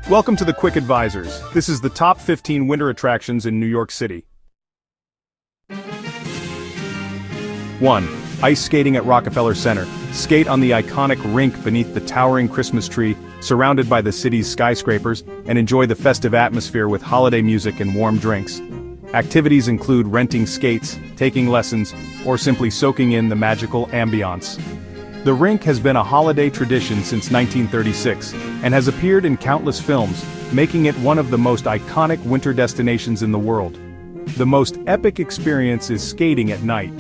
Welcome to the Quick Advisors. This is the top 15 winter attractions in New York City. 1. Ice skating at Rockefeller Center. Skate on the iconic Rink beneath the towering Christmas tree, surrounded by the city's skyscrapers, and enjoy the festive atmosphere with holiday music and warm drinks. Activities include renting skates, taking lessons, or simply soaking in the magical ambiance. The Rink has been a holiday tradition since 1936, and has appeared in countless films, making it one of the most iconic winter destinations in the world. The most epic experience is skating at night,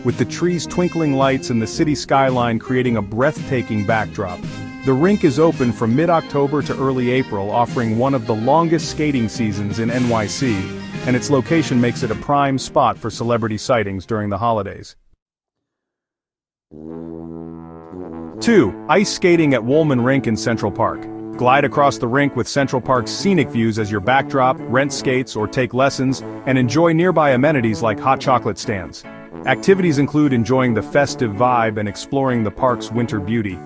with the trees' twinkling lights and the city skyline creating a breathtaking backdrop. The Rink is open from mid-October to early April, offering one of the longest skating seasons in NYC, and its location makes it a prime spot for celebrity sightings during the holidays. 2. Ice skating at Wollman Rink in Central Park. Glide across the rink with Central Park's scenic views as your backdrop, rent skates or take lessons, and enjoy nearby amenities like hot chocolate stands. Activities include enjoying the festive vibe and exploring the park's winter beauty.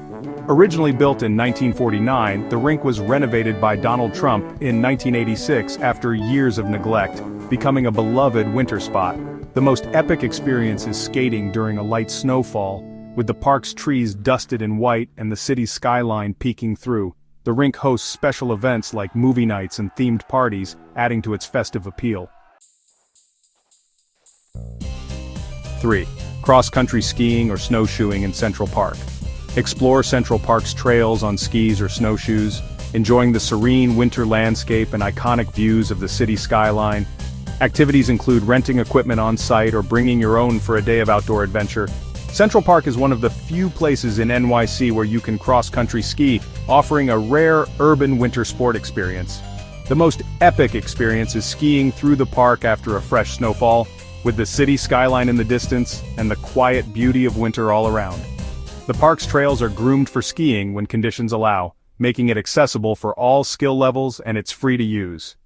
Originally built in 1949, the rink was renovated by Donald Trump in 1986 after years of neglect, becoming a beloved winter spot. The most epic experience is skating during a light snowfall, with the park's trees dusted in white and the city's skyline peeking through. The rink hosts special events like movie nights and themed parties, adding to its festive appeal. 3. Cross-country skiing or snowshoeing in Central Park. Explore Central Park's trails on skis or snowshoes, enjoying the serene winter landscape and iconic views of the city skyline. Activities include renting equipment on site or bringing your own for a day of outdoor adventure. Central Park is one of the few places in NYC where you can cross-country ski, offering a rare urban winter sport experience. The most epic experience is skiing through the park after a fresh snowfall, with the city skyline in the distance and the quiet beauty of winter all around. The park's trails are groomed for skiing when conditions allow, making it accessible for all skill levels, and it's free to use.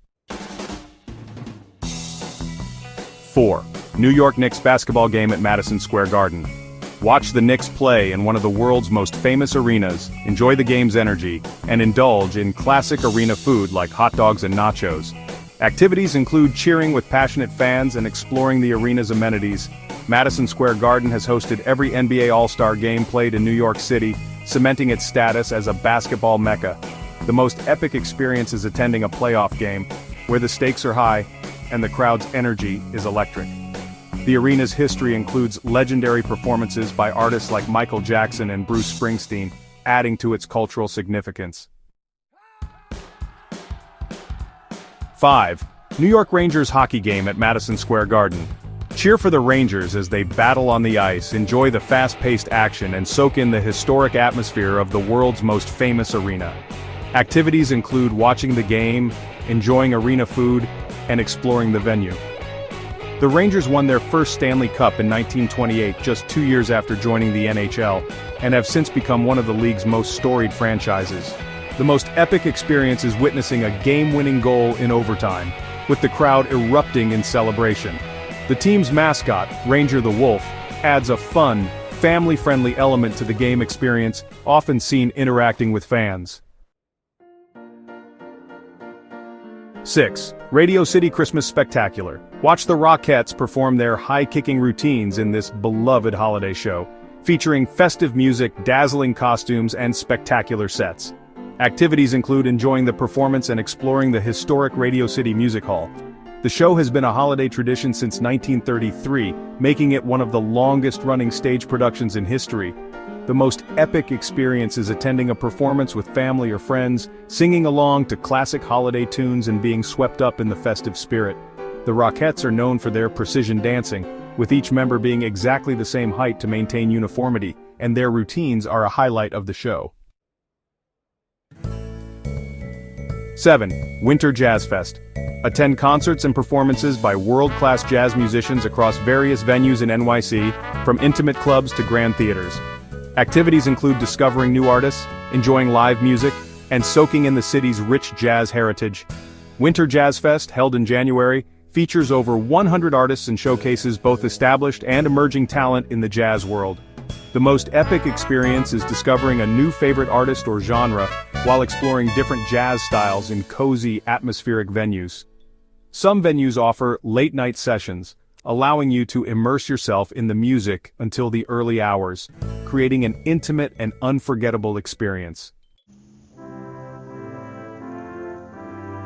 4. New York Knicks basketball game at Madison Square Garden. Watch the Knicks play in one of the world's most famous arenas, enjoy the game's energy, and indulge in classic arena food like hot dogs and nachos. Activities include cheering with passionate fans and exploring the arena's amenities. Madison Square Garden has hosted every NBA All-Star game played in New York City, cementing its status as a basketball mecca. The most epic experience is attending a playoff game, where the stakes are high and the crowd's energy is electric. The arena's history includes legendary performances by artists like Michael Jackson and Bruce Springsteen, adding to its cultural significance. 5. New York Rangers hockey game at Madison Square Garden. Cheer for the Rangers as they battle on the ice, enjoy the fast-paced action, and soak in the historic atmosphere of the world's most famous arena. Activities include watching the game, enjoying arena food, and exploring the venue. The Rangers won their first Stanley Cup in 1928, just 2 years after joining the NHL, and have since become one of the league's most storied franchises. The most epic experience is witnessing a game-winning goal in overtime, with the crowd erupting in celebration. The team's mascot, Ranger the Wolf, adds a fun, family-friendly element to the game experience, often seen interacting with fans. 6. Radio City Christmas Spectacular. Watch the Rockettes perform their high-kicking routines in this beloved holiday show, featuring festive music, dazzling costumes, and spectacular sets. Activities include enjoying the performance and exploring the historic Radio City Music Hall. The show has been a holiday tradition since 1933, making it one of the longest-running stage productions in history. The most epic experience is attending a performance with family or friends, singing along to classic holiday tunes and being swept up in the festive spirit. The Rockettes are known for their precision dancing, with each member being exactly the same height to maintain uniformity, and their routines are a highlight of the show. 7. Winter Jazzfest. Attend concerts and performances by world-class jazz musicians across various venues in NYC, from intimate clubs to grand theaters. Activities include discovering new artists, enjoying live music, and soaking in the city's rich jazz heritage. Winter Jazzfest, held in January, features over 100 artists and showcases both established and emerging talent in the jazz world. The most epic experience is discovering a new favorite artist or genre, while exploring different jazz styles in cozy, atmospheric venues. Some venues offer late-night sessions, allowing you to immerse yourself in the music until the early hours, creating an intimate and unforgettable experience.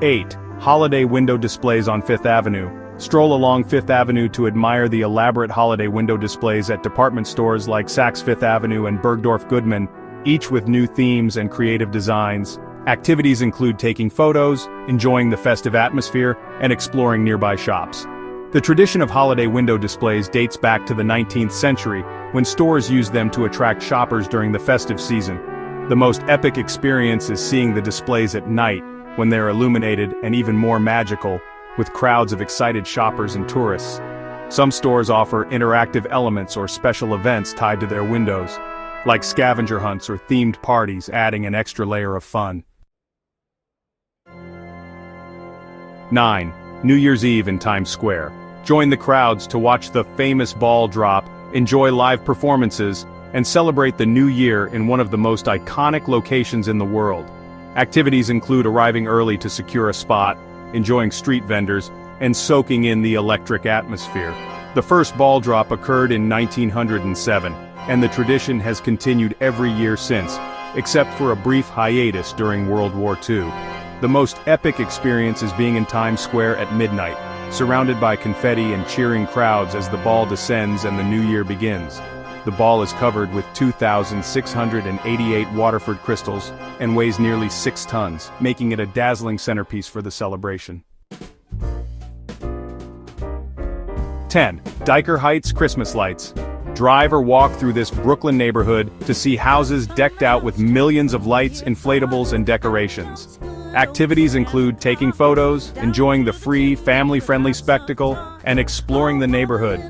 8. Holiday window displays on Fifth Avenue. Stroll along Fifth Avenue to admire the elaborate holiday window displays at department stores like Saks Fifth Avenue and Bergdorf Goodman, each with new themes and creative designs. Activities include taking photos, enjoying the festive atmosphere, and exploring nearby shops. The tradition of holiday window displays dates back to the 19th century, when stores used them to attract shoppers during the festive season. The most epic experience is seeing the displays at night, when they're illuminated and even more magical, with crowds of excited shoppers and tourists. Some stores offer interactive elements or special events tied to their windows, like scavenger hunts or themed parties, adding an extra layer of fun. 9. New Year's Eve in Times Square. Join the crowds to watch the famous ball drop, enjoy live performances, and celebrate the new year in one of the most iconic locations in the world. Activities include arriving early to secure a spot, enjoying street vendors, and soaking in the electric atmosphere. The first ball drop occurred in 1907, and the tradition has continued every year since, except for a brief hiatus during World War II. The most epic experience is being in Times Square at midnight, surrounded by confetti and cheering crowds as the ball descends and the new year begins. The ball is covered with 2,688 Waterford crystals and weighs nearly 6 tons, making it a dazzling centerpiece for the celebration. 10. Dyker Heights Christmas Lights. Drive or walk through this Brooklyn neighborhood to see houses decked out with millions of lights, inflatables, and decorations. Activities include taking photos, enjoying the free, family-friendly spectacle, and exploring the neighborhood.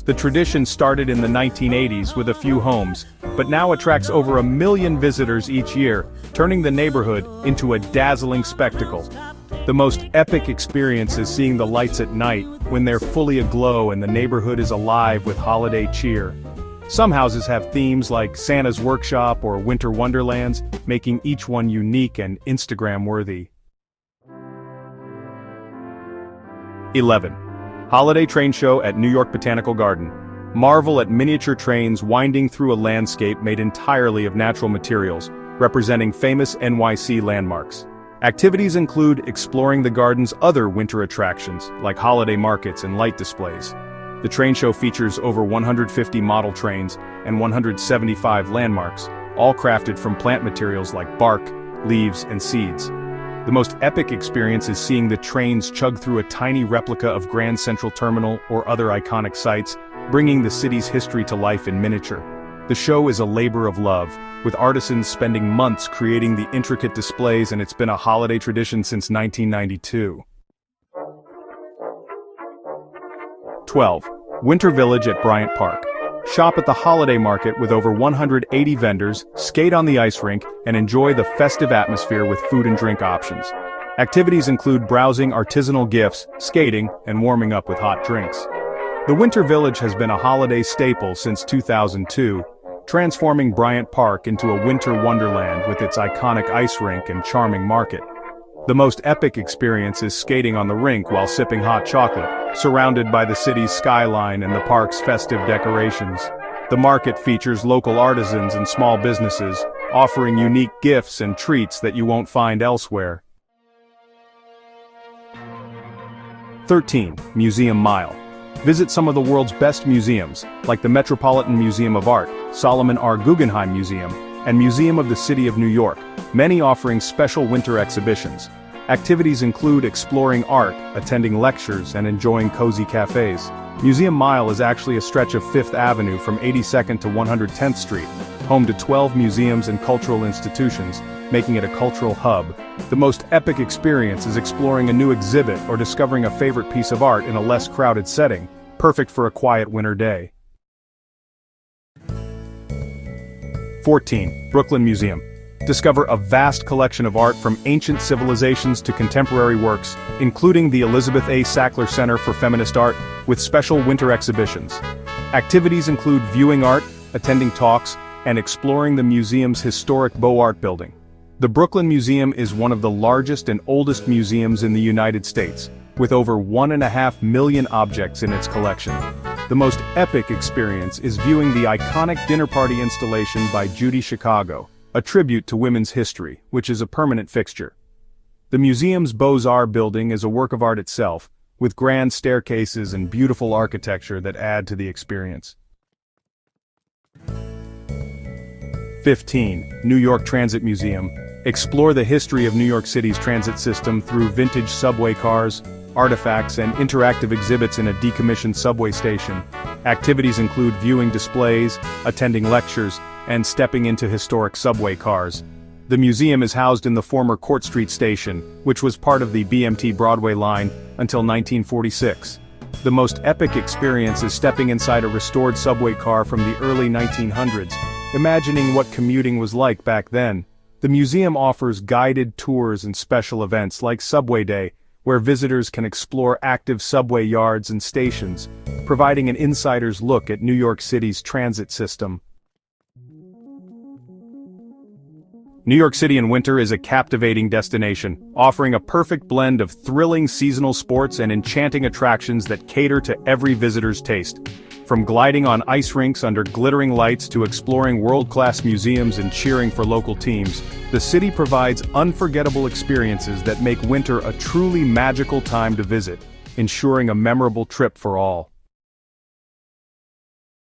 The tradition started in the 1980s with a few homes, but now attracts over 1 million visitors each year, turning the neighborhood into a dazzling spectacle. The most epic experience is seeing the lights at night, when they're fully aglow and the neighborhood is alive with holiday cheer. Some houses have themes like Santa's Workshop or Winter Wonderlands, making each one unique and Instagram-worthy. 11. Holiday Train Show at New York Botanical Garden. Marvel at miniature trains winding through a landscape made entirely of natural materials, representing famous NYC landmarks. Activities include exploring the garden's other winter attractions, like holiday markets and light displays. The train show features over 150 model trains and 175 landmarks, all crafted from plant materials like bark, leaves, and seeds. The most epic experience is seeing the trains chug through a tiny replica of Grand Central Terminal or other iconic sites, bringing the city's history to life in miniature. The show is a labor of love, with artisans spending months creating the intricate displays, and it's been a holiday tradition since 1992. 12. Winter Village at Bryant Park. Shop at the holiday market with over 180 vendors, skate on the ice rink, and enjoy the festive atmosphere with food and drink options. Activities include browsing artisanal gifts, skating, and warming up with hot drinks. The Winter Village has been a holiday staple since 2002, transforming Bryant Park into a winter wonderland with its iconic ice rink and charming market. The most epic experience is skating on the rink while sipping hot chocolate, surrounded by the city's skyline and the park's festive decorations. The market features local artisans and small businesses, offering unique gifts and treats that you won't find elsewhere. 13. Museum Mile. Visit some of the world's best museums, like the Metropolitan Museum of Art, Solomon R. Guggenheim Museum, and Museum of the City of New York, many offering special winter exhibitions. Activities include exploring art, attending lectures, and enjoying cozy cafes. Museum Mile is actually a stretch of Fifth Avenue from 82nd to 110th Street, home to 12 museums and cultural institutions, making it a cultural hub. The most epic experience is exploring a new exhibit or discovering a favorite piece of art in a less crowded setting, perfect for a quiet winter day. 14. Brooklyn Museum. Discover a vast collection of art from ancient civilizations to contemporary works, including the Elizabeth A. Sackler Center for Feminist Art, with special winter exhibitions. Activities include viewing art, attending talks, and exploring the museum's historic Beaux Art building. The Brooklyn Museum is one of the largest and oldest museums in the United States, with over 1.5 million objects in its collection. The most epic experience is viewing the iconic dinner party installation by Judy Chicago, a tribute to women's history, which is a permanent fixture. The museum's Beaux-Arts building is a work of art itself, with grand staircases and beautiful architecture that add to the experience. 15. New York Transit Museum. Explore the history of New York City's transit system through vintage subway cars, artifacts, and interactive exhibits in a decommissioned subway station. Activities include viewing displays, attending lectures, and stepping into historic subway cars. The museum is housed in the former Court Street station, which was part of the BMT Broadway line until 1946. The most epic experience is stepping inside a restored subway car from the early 1900s, imagining what commuting was like back then. The museum offers guided tours and special events like Subway Day, where visitors can explore active subway yards and stations, providing an insider's look at New York City's transit system. New York City in winter is a captivating destination, offering a perfect blend of thrilling seasonal sports and enchanting attractions that cater to every visitor's taste. From gliding on ice rinks under glittering lights to exploring world-class museums and cheering for local teams, the city provides unforgettable experiences that make winter a truly magical time to visit, ensuring a memorable trip for all.